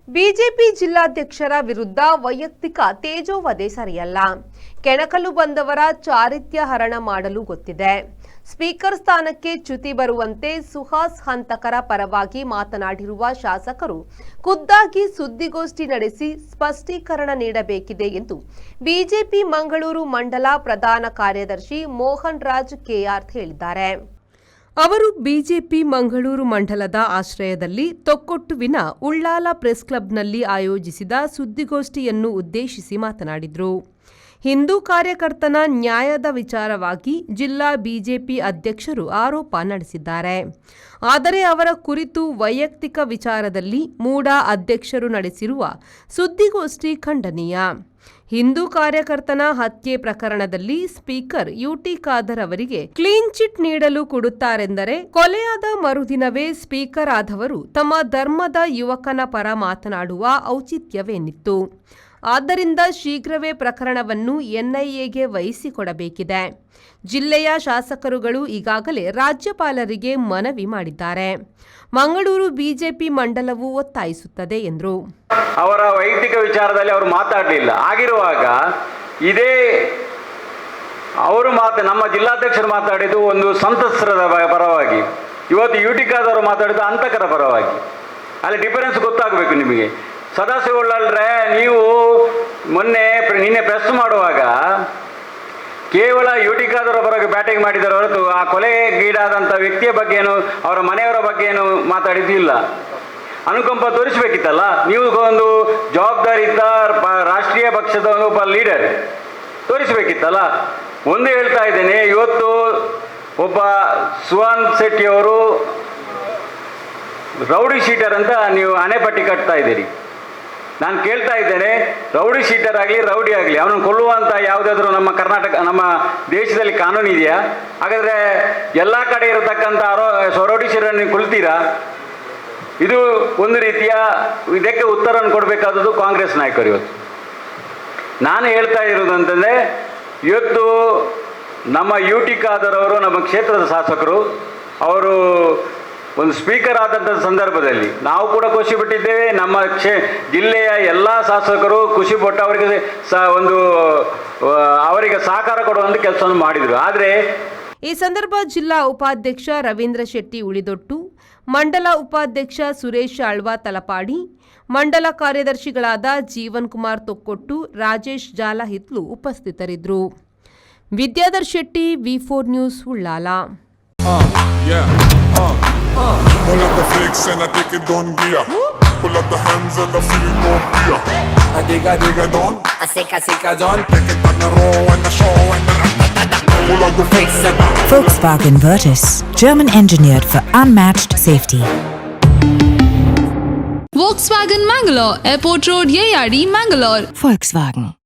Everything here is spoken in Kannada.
ಬಿಜೆಪಿ ಜಿಲ್ಲಾಧ್ಯಕ್ಷರ ವಿರುದ್ಧ ವೈಯಕ್ತಿಕ ತೇಜೋವಧೆ ಸರಿಯಲ್ಲ. ಕೆಣಕಲು ಬಂದವರ ಚಾರಿತ್ರ್ಯ ಹರಣ ಮಾಡಲು ಗೊತ್ತಿದೆ. ಸ್ಪೀಕರ್ ಸ್ಥಾನಕ್ಕೆ ಚ್ಯುತಿ ಬರುವಂತೆ ಸುಹಾಸ್ ಹಂತಕರ ಪರವಾಗಿ ಮಾತನಾಡಿರುವ ಶಾಸಕರು ಖುದ್ದಾಗಿ ಸುದ್ದಿಗೋಷ್ಠಿ ನಡೆಸಿ ಸ್ಪಷ್ಟೀಕರಣ ನೀಡಬೇಕಿದೆ ಎಂದು ಬಿಜೆಪಿ ಮಂಗಳೂರು ಮಂಡಲ ಪ್ರಧಾನ ಕಾರ್ಯದರ್ಶಿ ಮೋಹನ್ ರಾಜ್ ಕೆಆರ್ ಹೇಳಿದ್ದಾರೆ. ಅವರು ಬಿಜೆಪಿ ಮಂಗಳೂರು ಮಂಡಲದ ಆಶ್ರಯದಲ್ಲಿ ತೊಕ್ಕೊಟ್ಟುವಿನ ಉಳ್ಳಾಲ ಪ್ರೆಸ್ ಕ್ಲಬ್ನಲ್ಲಿ ಆಯೋಜಿಸಿದ ಸುದ್ದಿಗೋಷ್ಠಿಯನ್ನು ಉದ್ದೇಶಿಸಿ ಮಾತನಾಡಿದರು. ಹಿಂದೂ ಕಾರ್ಯಕರ್ತನ ನ್ಯಾಯದ ವಿಚಾರವಾಗಿ ಜಿಲ್ಲಾ ಬಿಜೆಪಿ ಅಧ್ಯಕ್ಷರು ಆರೋಪ ನಡೆಸಿದ್ದಾರೆ. ಆದರೆ ಅವರ ಕುರಿತು ವೈಯಕ್ತಿಕ ವಿಚಾರದಲ್ಲಿ ಮೂಡಾ ಅಧ್ಯಕ್ಷರು ನಡೆಸಿರುವ ಸುದ್ದಿಗೋಷ್ಠಿ ಖಂಡನೀಯ. ಹಿಂದೂ ಕಾರ್ಯಕರ್ತನ ಹತ್ಯೆ ಪ್ರಕರಣದಲ್ಲಿ ಸ್ಪೀಕರ್ ಯುಟಿ ಖಾದರ್ ಅವರಿಗೆ ಕ್ಲೀನ್ ಚಿಟ್ ನೀಡಲು ಕೊಡುತ್ತಾರೆಂದರೆ ಕೊಲೆಯಾದ ಮರುದಿನವೇ ಸ್ಪೀಕರ್ ಆದವರು ತಮ್ಮ ಧರ್ಮದ ಯುವಕನ ಪರ ಮಾತನಾಡುವ ಔಚಿತ್ಯವೇನಿತ್ತು? ಆದ್ದರಿಂದ ಶೀಘ್ರವೇ ಪ್ರಕರಣವನ್ನು ಎನ್ಐಎಗೆ ವಹಿಸಿಕೊಡಬೇಕಿದೆ. ಜಿಲ್ಲೆಯ ಶಾಸಕರುಗಳು ಈಗಾಗಲೇ ರಾಜ್ಯಪಾಲರಿಗೆ ಮನವಿ ಮಾಡಿದ್ದಾರೆ. ಮಂಗಳೂರು ಬಿಜೆಪಿ ಮಂಡಲವು ಒತ್ತಾಯಿಸುತ್ತದೆ ಎಂದರು. ಅವರ ವೈಯಕ್ತಿಕ ವಿಚಾರದಲ್ಲಿ ಅವರು ಮಾತಾಡಲಿಲ್ಲ. ಆಗಿರುವಾಗ ಇದೇ ಅವರು ನಮ್ಮ ಜಿಲ್ಲಾಧ್ಯಕ್ಷರು ಮಾತಾಡಿದ್ದು ಒಂದು ಸಂತ್ರಸ್ತರ ಪರವಾಗಿ, ಇವತ್ತು ಯುಟಿ ಖಾದರ್ ಮಾತಾಡಿದ್ದು ಹಂತಕರ ಪರವಾಗಿ. ಅಲ್ಲಿ ಡಿಫರೆನ್ಸ್ ಗೊತ್ತಾಗಬೇಕು ನಿಮಗೆ. ಸದಾಶಿವಳ್ಳಲ್ರೆ, ನೀವು ನಿನ್ನೆ ಪ್ರೆಸ್ ಮಾಡುವಾಗ ಕೇವಲ ಯುಟಿ ಖಾದರ್ ಪರವಾಗಿ ಬ್ಯಾಟಿಂಗ್ ಮಾಡಿದರೆ ಹೊರತು ಆ ಕೊಲೆಗೀಡಾದಂಥ ವ್ಯಕ್ತಿಯ ಬಗ್ಗೆನೂ ಅವರ ಮನೆಯವರ ಬಗ್ಗೆನೂ ಮಾತಾಡಿದ್ದಿಲ್ಲ. ಅನುಕಂಪ ತೋರಿಸಬೇಕಿತ್ತಲ್ಲ. ನೀವು ಒಂದು ಜವಾಬ್ದಾರಿಯುತ ರಾಷ್ಟ್ರೀಯ ಪಕ್ಷದ ಒಬ್ಬ ಲೀಡರ್ ತೋರಿಸಬೇಕಿತ್ತಲ್ಲ. ಒಂದು ಹೇಳ್ತಾ ಇದ್ದೇನೆ, ಇವತ್ತು ಒಬ್ಬ ಸುಹಾನ್ ಶೆಟ್ಟಿಯವರು ರೌಡಿ ಶೀಟರ್ ಅಂತ ನೀವು ಹಣೆಪಟ್ಟಿ ಕಟ್ತಾ ಇದ್ದೀರಿ. ನಾನು ಕೇಳ್ತಾ ಇದ್ದೇನೆ, ರೌಡಿ ಶೀಟರ್ ಆಗಲಿ ರೌಡಿ ಆಗಲಿ ಅವನನ್ನು ಕೊಲ್ಲುವಂಥ ಯಾವುದಾದ್ರೂ ನಮ್ಮ ದೇಶದಲ್ಲಿ ಕಾನೂನು ಇದೆಯಾ? ಹಾಗಾದರೆ ಎಲ್ಲ ಕಡೆ ಇರತಕ್ಕಂಥ ರೌಡಿ ಶೀಟರನ್ನು ಕೊಲ್ತೀರಾ? ಇದು ಒಂದು ರೀತಿಯ ಇದಕ್ಕೆ ಉತ್ತರವನ್ನು ಕೊಡಬೇಕಾದದ್ದು ಕಾಂಗ್ರೆಸ್ ನಾಯಕರು. ಇವತ್ತು ನಾನು ಹೇಳ್ತಾ ಇರೋದಂತಂದರೆ, ಇವತ್ತು ನಮ್ಮ ಯುಟಿ ಖಾದರ್ ಅವರು ನಮ್ಮ ಕ್ಷೇತ್ರದ ಶಾಸಕರು, ಅವರು ಒಂದು ಸ್ಪೀಕರ್ ಆದಂಥ ಸಂದರ್ಭದಲ್ಲಿ ನಾವು ಕೂಡ ಖುಷಿ ಪಟ್ಟಿದ್ದೇವೆ. ನಮ್ಮ ಜಿಲ್ಲೆಯ ಎಲ್ಲ ಶಾಸಕರು ಖುಷಿ ಪಟ್ಟು ಅವರಿಗೆ ಸಹಕಾರ ಕೊಡುವಂಥ ಕೆಲಸವನ್ನು ಮಾಡಿದರು. ಆದರೆ ಈ ಸಂದರ್ಭ ಜಿಲ್ಲಾ ಉಪಾಧ್ಯಕ್ಷ ರವೀಂದ್ರ ಶೆಟ್ಟಿ ಉಳಿದೊಟ್ಟು, ಮಂಡಲ ಉಪಾಧ್ಯಕ್ಷ ಸುರೇಶ್ ಆಳ್ವ ತಲಪಾಡಿ, ಮಂಡಲ ಕಾರ್ಯದರ್ಶಿಗಳಾದ ಜೀವನ್ ಕುಮಾರ್ ತೊಕ್ಕೊಟ್ಟು, ರಾಜೇಶ್ ಜಾಲಹಿತ್ಲು ಉಪಸ್ಥಿತರಿದ್ದರು. ವಿದ್ಯಾಧರ್ ಶೆಟ್ಟಿ, ವಿ4 news, Ullal. Pull up the flicks and I take it on gear. Pull up the hands and I feel no fear. I dig it on. I sick a John. Take it on the row and the show and the pull up the flicks and Volkswagen Virtus, German engineered for unmatched safety. Volkswagen Mangalore, Airport Road, Yeyadi, Mangalore. Volkswagen.